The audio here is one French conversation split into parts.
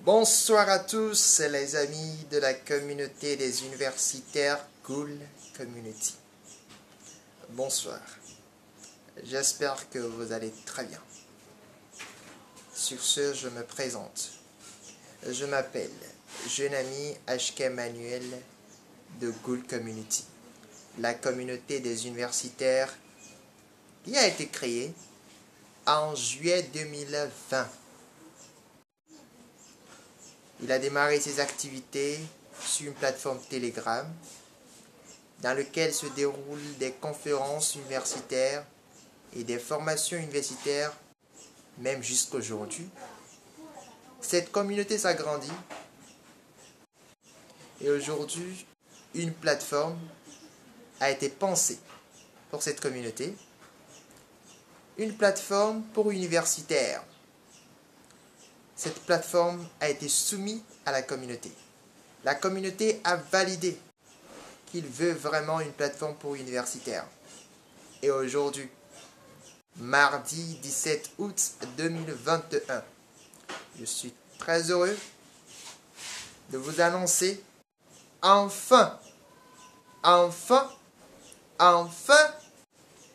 Bonsoir à tous les amis de la communauté des universitaires Ghoul Community. Bonsoir, j'espère que vous allez très bien. Sur ce, je me présente. Je m'appelle jeune ami HK Manuel de Ghoul Community, la communauté des universitaires qui a été créée en juillet 2020. Il a démarré ses activités sur une plateforme Telegram dans laquelle se déroulent des conférences universitaires et des formations universitaires, même jusqu'aujourd'hui. Cette communauté s'agrandit et aujourd'hui, une plateforme a été pensée pour cette communauté, une plateforme pour universitaires. Cette plateforme a été soumise à la communauté. La communauté a validé qu'il veut vraiment une plateforme pour universitaires. Et aujourd'hui, mardi 17 août 2021, je suis très heureux de vous annoncer enfin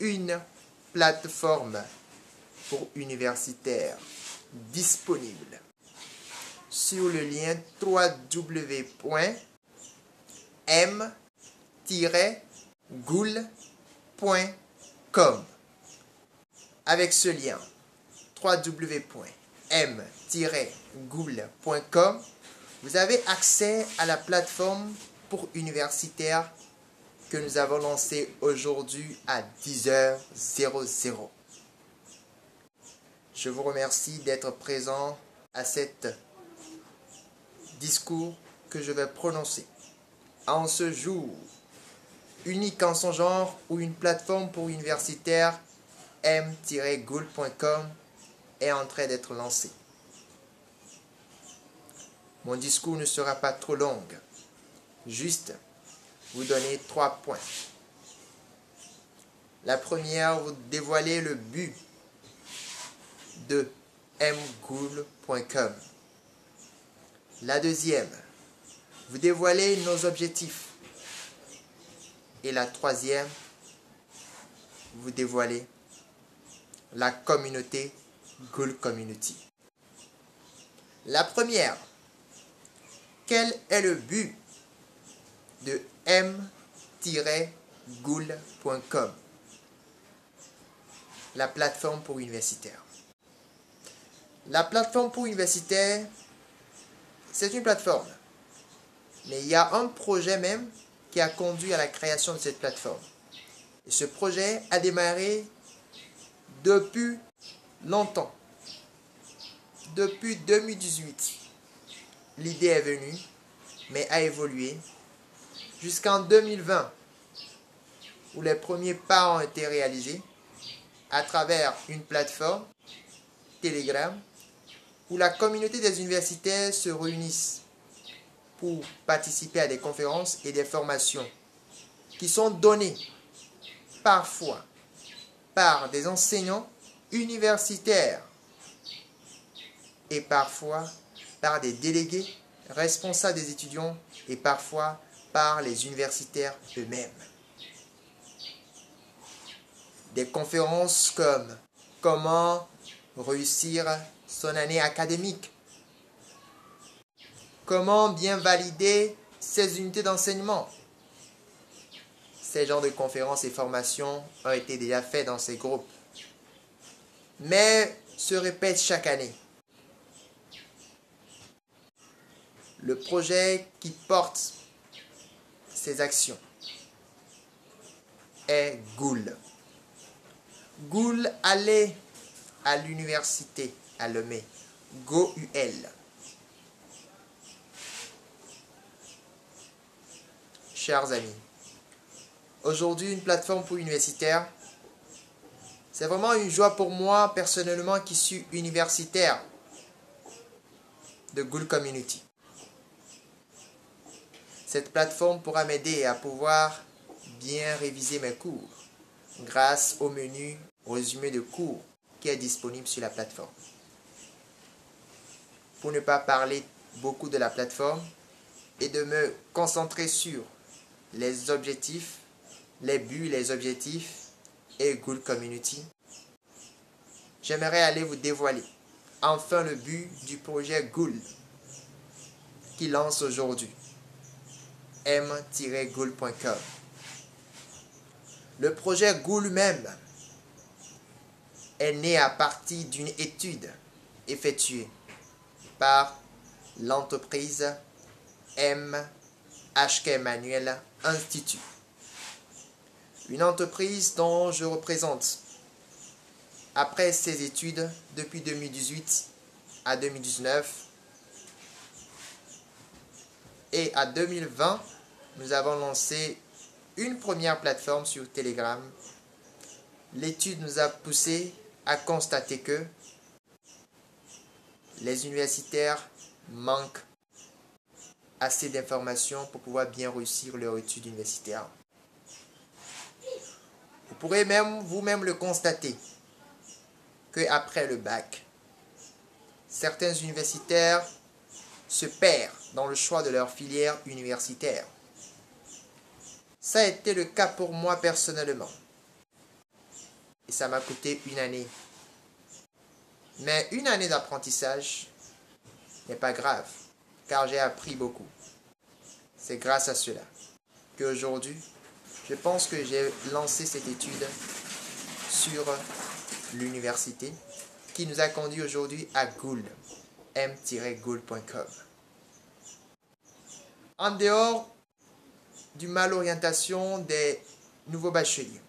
une plateforme pour universitaires disponible sur le lien www.m-ghoul.com. Avec ce lien www.m-ghoul.com, vous avez accès à la plateforme pour universitaires que nous avons lancée aujourd'hui à 10h00. Je vous remercie d'être présent à cet discours que je vais prononcer. En ce jour, unique en son genre, où une plateforme pour universitaires m-ghoul.com est en train d'être lancée. Mon discours ne sera pas trop long, juste vous donner 3 points. La première, vous dévoiler le but de mghoul.com. La deuxième, vous dévoiler nos objectifs. Et la troisième, vous dévoiler la communauté Ghoul Community. La première, quel est le but de m-ghoul.com, la plateforme pour universitaires? La plateforme pour universitaires, c'est une plateforme. Mais il y a un projet même qui a conduit à la création de cette plateforme. Et ce projet a démarré depuis longtemps. Depuis 2018. L'idée est venue, mais a évolué jusqu'en 2020, où les premiers pas ont été réalisés à travers une plateforme Telegram, où la communauté des universitaires se réunissent pour participer à des conférences et des formations qui sont données parfois par des enseignants universitaires et parfois par des délégués responsables des étudiants et parfois par les universitaires eux-mêmes. Des conférences comme comment réussir son année académique, comment bien valider ses unités d'enseignement. Ces genres de conférences et formations ont été déjà faits dans ces groupes, mais se répètent chaque année. Le projet qui porte ces actions est Ghoul. Ghoul allait à l'université à Lomé, GOUL. Chers amis, aujourd'hui une plateforme pour universitaires, c'est vraiment une joie pour moi personnellement qui suis universitaire de Ghoul Community. Cette plateforme pourra m'aider à pouvoir bien réviser mes cours grâce au menu résumé de cours qui est disponible sur la plateforme. pour ne pas parler beaucoup de la plateforme et de me concentrer sur les objectifs, les buts, les objectifs et Gould Community, j'aimerais aller vous dévoiler enfin le but du projet Gould qui lance aujourd'hui, m-gould.com. Le projet Gould même est né à partir d'une étude effectuée par l'entreprise M.H.K. Emmanuel Institute, une entreprise dont je représente, après ses études depuis 2018 à 2019 et à 2020, nous avons lancé une première plateforme sur Telegram. L'étude nous a poussé à constater que les universitaires manquent assez d'informations pour pouvoir bien réussir leur étude universitaire. Vous pourrez même vous-même le constater qu'après le bac, certains universitaires se perdent dans le choix de leur filière universitaire. Ça a été le cas pour moi personnellement. Et ça m'a coûté une année. Mais une année d'apprentissage n'est pas grave, car j'ai appris beaucoup. C'est grâce à cela qu'aujourd'hui, je pense que j'ai lancé cette étude sur l'université qui nous a conduit aujourd'hui à Gould, m-gould.com. En dehors du mal-orientation des nouveaux bacheliers,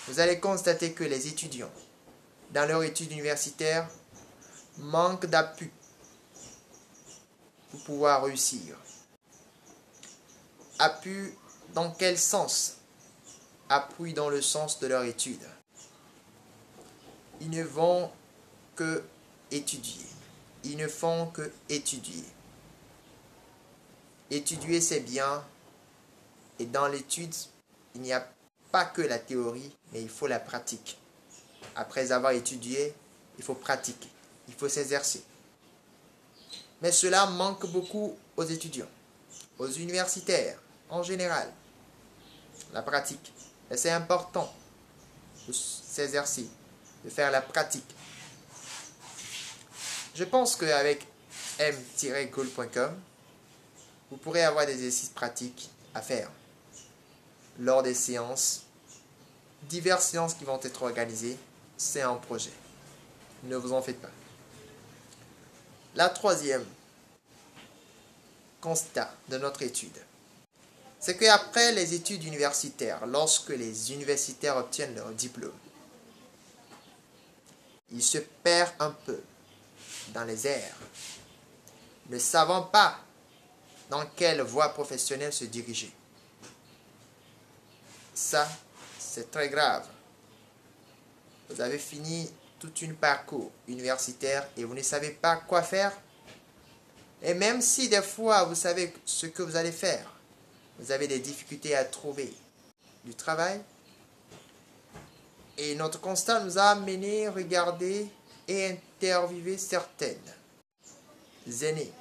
vous allez constater que les étudiants, dans leur étude universitaire, manquent d'appui pour pouvoir réussir. Appui dans quel sens? Appui dans le sens de leur étude. Ils ne vont que étudier. Ils ne font que étudier. Étudier, c'est bien. Et dans l'étude, il n'y a pas que la théorie, mais il faut la pratique. Après avoir étudié, il faut pratiquer. Il faut s'exercer. Mais cela manque beaucoup aux étudiants, aux universitaires en général. La pratique. Et c'est important de s'exercer, de faire la pratique. Je pense qu'avec m-gould.com, vous pourrez avoir des exercices pratiques à faire lors des séances, diverses séances qui vont être organisées. C'est un projet. Ne vous en faites pas. La troisième constat de notre étude, c'est qu'après les études universitaires, lorsque les universitaires obtiennent leur diplôme, ils se perdent un peu dans les airs, ne savant pas dans quelle voie professionnelle se diriger. Ça, c'est très grave. Vous avez fini tout un parcours universitaire et vous ne savez pas quoi faire. Et même si des fois vous savez ce que vous allez faire, vous avez des difficultés à trouver du travail. Et notre constat nous a amené à regarder et interviewer certaines aînées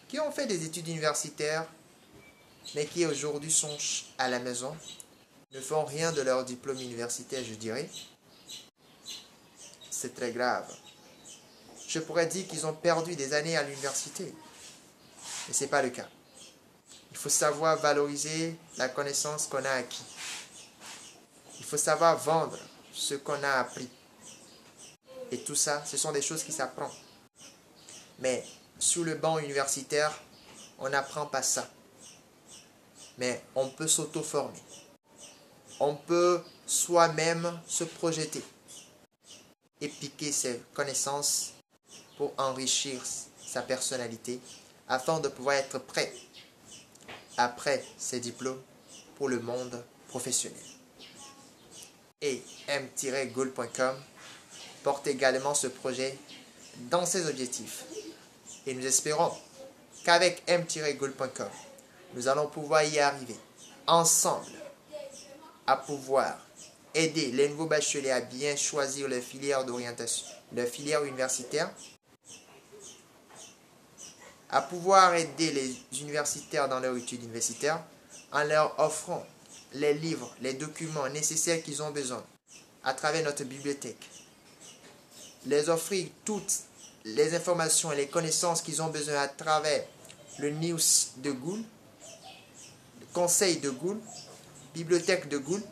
qui ont fait des études universitaires, mais qui aujourd'hui sont à la maison, ne font rien de leur diplôme universitaire, je dirais. C'est très grave. Je pourrais dire qu'ils ont perdu des années à l'université, mais ce n'est pas le cas. Il faut savoir valoriser la connaissance qu'on a acquis. Il faut savoir vendre ce qu'on a appris. Et tout ça, ce sont des choses qui s'apprennent. Mais sur le banc universitaire, on n'apprend pas ça. Mais on peut s'auto-former. On peut soi-même se projeter et piquer ses connaissances pour enrichir sa personnalité afin de pouvoir être prêt après ses diplômes pour le monde professionnel. Et m-gould.com porte également ce projet dans ses objectifs. Et nous espérons qu'avec m-gould.com, nous allons pouvoir y arriver ensemble à pouvoir aider les nouveaux bacheliers à bien choisir leur filière d'orientation, leur filière universitaire, à pouvoir aider les universitaires dans leur étude universitaire en leur offrant les livres, les documents nécessaires qu'ils ont besoin à travers notre bibliothèque. Les offrir toutes les informations et les connaissances qu'ils ont besoin à travers le news de Google, le conseil de Google, bibliothèque de Google,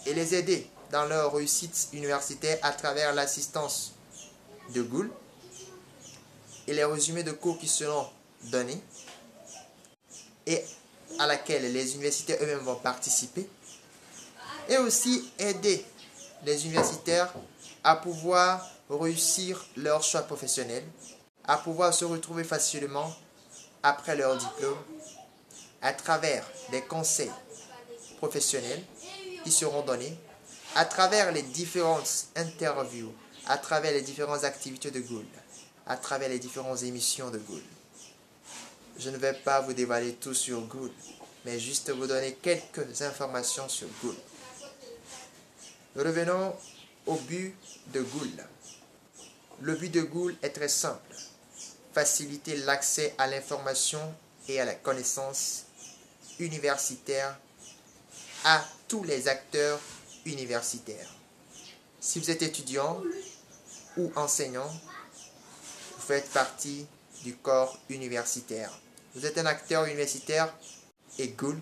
et les aider dans leur réussite universitaire à travers l'assistance de Google et les résumés de cours qui seront donnés et à laquelle les universitaires eux-mêmes vont participer, et aussi aider les universitaires à pouvoir réussir leur choix professionnel, à pouvoir se retrouver facilement après leur diplôme à travers des conseils professionnels qui seront donnés, à travers les différentes interviews, à travers les différentes activités de Google, à travers les différentes émissions de Google. Je ne vais pas vous dévoiler tout sur Google, mais juste vous donner quelques informations sur Google. Revenons au but de Google. Le but de Google est très simple: faciliter l'accès à l'information et à la connaissance universitaire à tous les acteurs universitaires. Si vous êtes étudiant ou enseignant, vous faites partie du corps universitaire. Vous êtes un acteur universitaire et Google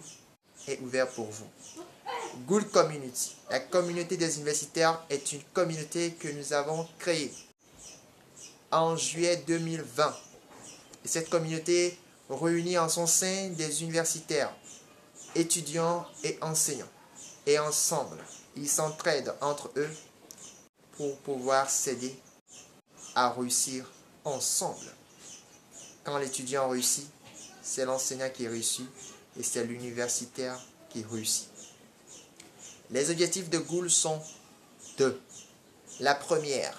est ouvert pour vous. Google Community. La communauté des universitaires est une communauté que nous avons créée en juillet 2020. Et cette communauté réunit en son sein des universitaires, étudiants et enseignants. Et ensemble, ils s'entraident entre eux pour pouvoir s'aider à réussir ensemble. Quand l'étudiant réussit, c'est l'enseignant qui réussit et c'est l'universitaire qui réussit. Les objectifs de Google sont deux. La première,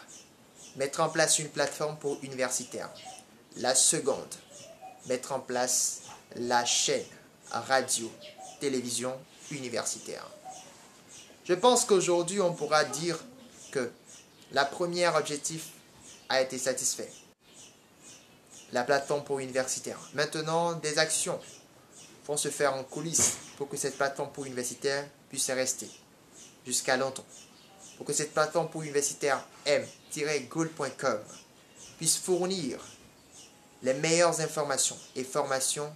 mettre en place une plateforme pour universitaires. La seconde, mettre en place la chaîne radio, télévision universitaire. Je pense qu'aujourd'hui, on pourra dire que le premier objectif a été satisfait. La plateforme pour universitaires. Maintenant, des actions vont se faire en coulisses pour que cette plateforme pour universitaires puisse rester jusqu'à longtemps. Pour que cette plateforme pour universitaires m-google.com puisse fournir les meilleures informations et formations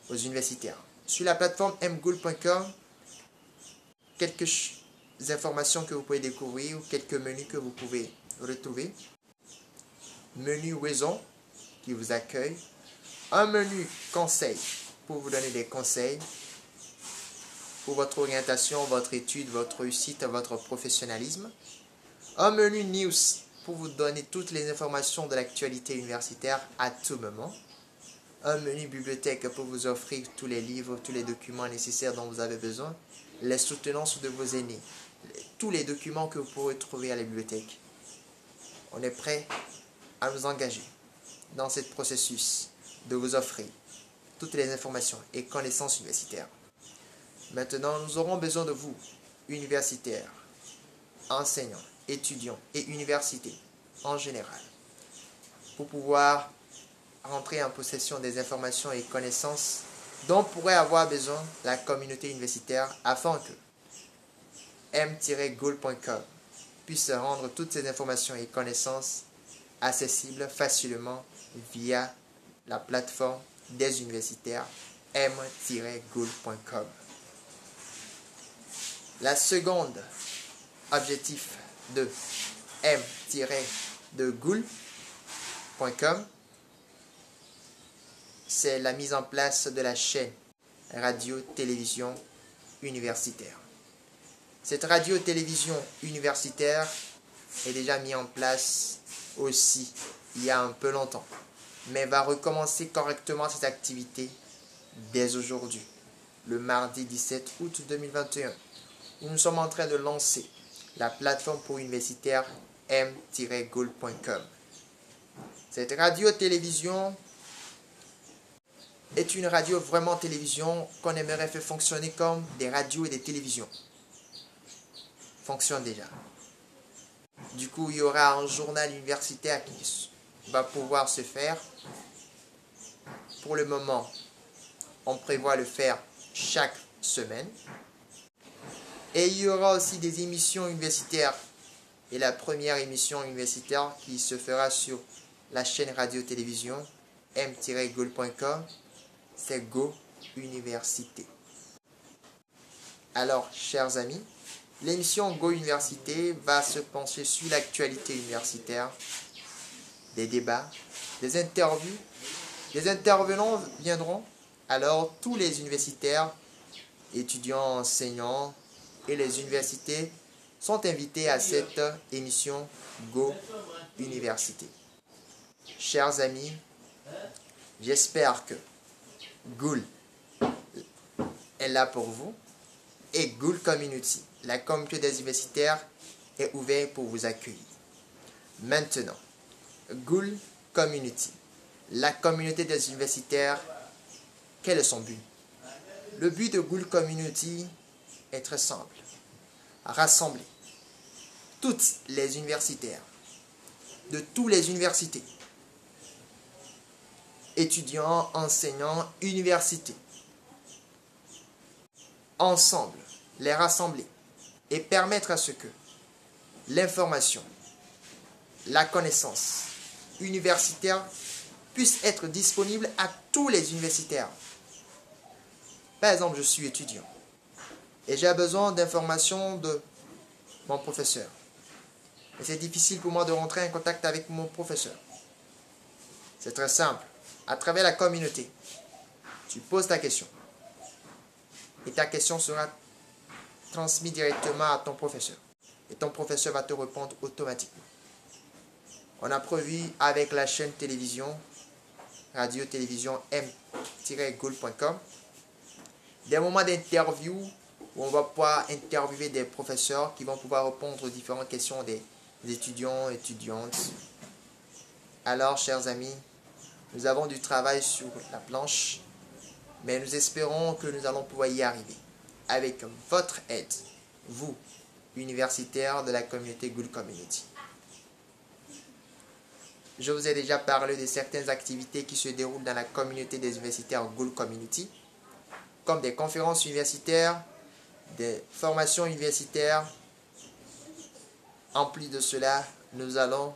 aux universitaires. Sur la plateforme mgoogle.com, quelques informations que vous pouvez découvrir ou quelques menus que vous pouvez retrouver. Menu raison qui vous accueille. Un menu conseil pour vous donner des conseils pour votre orientation, votre étude, votre réussite, votre professionnalisme. Un menu news pour vous donner toutes les informations de l'actualité universitaire à tout moment. Un menu bibliothèque pour vous offrir tous les livres, tous les documents nécessaires dont vous avez besoin. Les soutenances de vos aînés. Tous les documents que vous pourrez trouver à la bibliothèque. On est prêt à nous engager dans ce processus de vous offrir toutes les informations et connaissances universitaires. Maintenant, nous aurons besoin de vous, universitaires, enseignants, étudiants et universités en général, pour pouvoir rentrer en possession des informations et connaissances dont pourrait avoir besoin la communauté universitaire afin que m-google.com puisse rendre toutes ces informations et connaissances accessibles facilement via la plateforme des universitaires m-google.com. La seconde objectif de m-google.com, c'est la mise en place de la chaîne radio-télévision universitaire. Cette radio-télévision universitaire est déjà mise en place aussi il y a un peu longtemps, mais va recommencer correctement cette activité dès aujourd'hui, le mardi 17 août 2021, où nous sommes en train de lancer la plateforme pour universitaires m-google.com. Cette radio-télévision est une radio vraiment télévision qu'on aimerait faire fonctionner comme des radios et des télévisions. Fonctionne déjà. Du coup, il y aura un journal universitaire qui va pouvoir se faire. Pour le moment, on prévoit le faire chaque semaine. Et il y aura aussi des émissions universitaires. Et la première émission universitaire qui se fera sur la chaîne radio-télévision m-goal.com, c'est Go Université. Alors, chers amis, l'émission Go Université va se pencher sur l'actualité universitaire, des débats, des interviews. Des intervenants viendront. Alors, tous les universitaires, étudiants, enseignants et les universités sont invités à cette émission Go Université. Chers amis, j'espère que Goal est là pour vous et Goal Community, la communauté des universitaires, est ouverte pour vous accueillir. Maintenant, Goal Community, la communauté des universitaires, quel est son but? Le but de Goal Community est très simple. Rassembler toutes les universitaires de toutes les universités, étudiants, enseignants, universités, ensemble, les rassembler et permettre à ce que l'information, la connaissance universitaire puisse être disponible à tous les universitaires. Par exemple, je suis étudiant et j'ai besoin d'informations de mon professeur. Et c'est difficile pour moi de rentrer en contact avec mon professeur. C'est très simple. À travers la communauté, tu poses ta question. Et ta question sera transmise directement à ton professeur. Et ton professeur va te répondre automatiquement. On a prévu avec la chaîne télévision, radio-télévision m-goal.com, des moments d'interview où on va pouvoir interviewer des professeurs qui vont pouvoir répondre aux différentes questions des étudiants et étudiantes. Alors, chers amis, nous avons du travail sur la planche, mais nous espérons que nous allons pouvoir y arriver avec votre aide, vous, universitaires de la communauté Goal Community. Je vous ai déjà parlé de certaines activités qui se déroulent dans la communauté des universitaires Goal Community, comme des conférences universitaires, des formations universitaires. En plus de cela, nous allons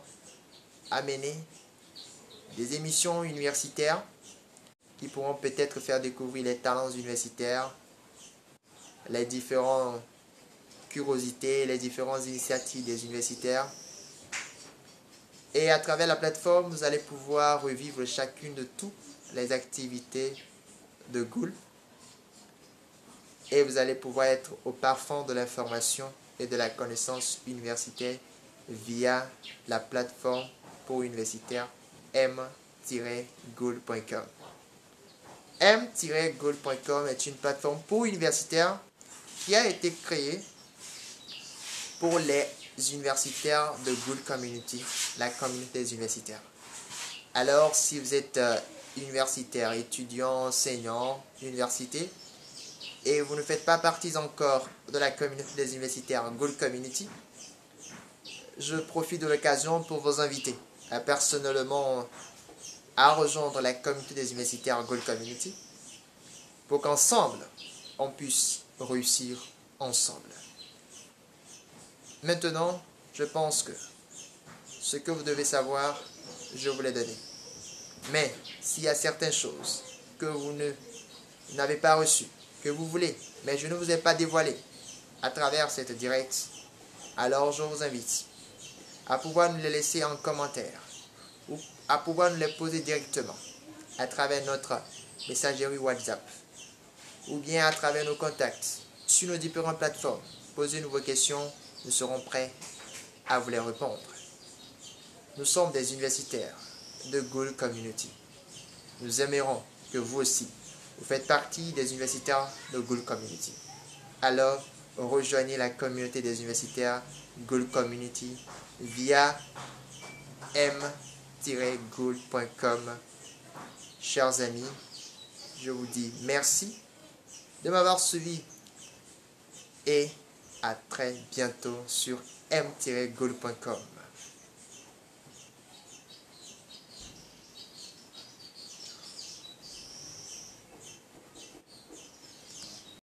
amener des émissions universitaires qui pourront peut-être faire découvrir les talents universitaires, les différentes curiosités, les différentes initiatives des universitaires. Et à travers la plateforme, vous allez pouvoir revivre chacune de toutes les activités de Goal. Et vous allez pouvoir être au parfum de l'information et de la connaissance universitaire via la plateforme pour universitaires m-goal.com. m-goal.com est une plateforme pour universitaires qui a été créée pour les universitaires de Goal Community, la communauté des universitaires. Alors, si vous êtes universitaire, étudiant, enseignant, université, et vous ne faites pas partie encore de la communauté des universitaires Goal Community, je profite de l'occasion pour vous inviter personnellement à rejoindre la communauté des universitaires Goal Community pour qu'ensemble, on puisse réussir ensemble. Maintenant, je pense que ce que vous devez savoir, je vous l'ai donné. Mais s'il y a certaines choses que vous n'avez pas reçues, que vous voulez, mais je ne vous ai pas dévoilé à travers cette direct, alors je vous invite à pouvoir nous les laisser en commentaire ou à pouvoir nous les poser directement à travers notre messagerie WhatsApp ou bien à travers nos contacts sur nos différentes plateformes. Posez-nous vos questions, nous serons prêts à vous les répondre. Nous sommes des universitaires de Goal Community. Nous aimerons que vous aussi, vous faites partie des universitaires de Goal Community. Alors, rejoignez la communauté des universitaires Goal Community via m-goal.com. Chers amis, je vous dis merci de m'avoir suivi et à très bientôt sur m-goal.com.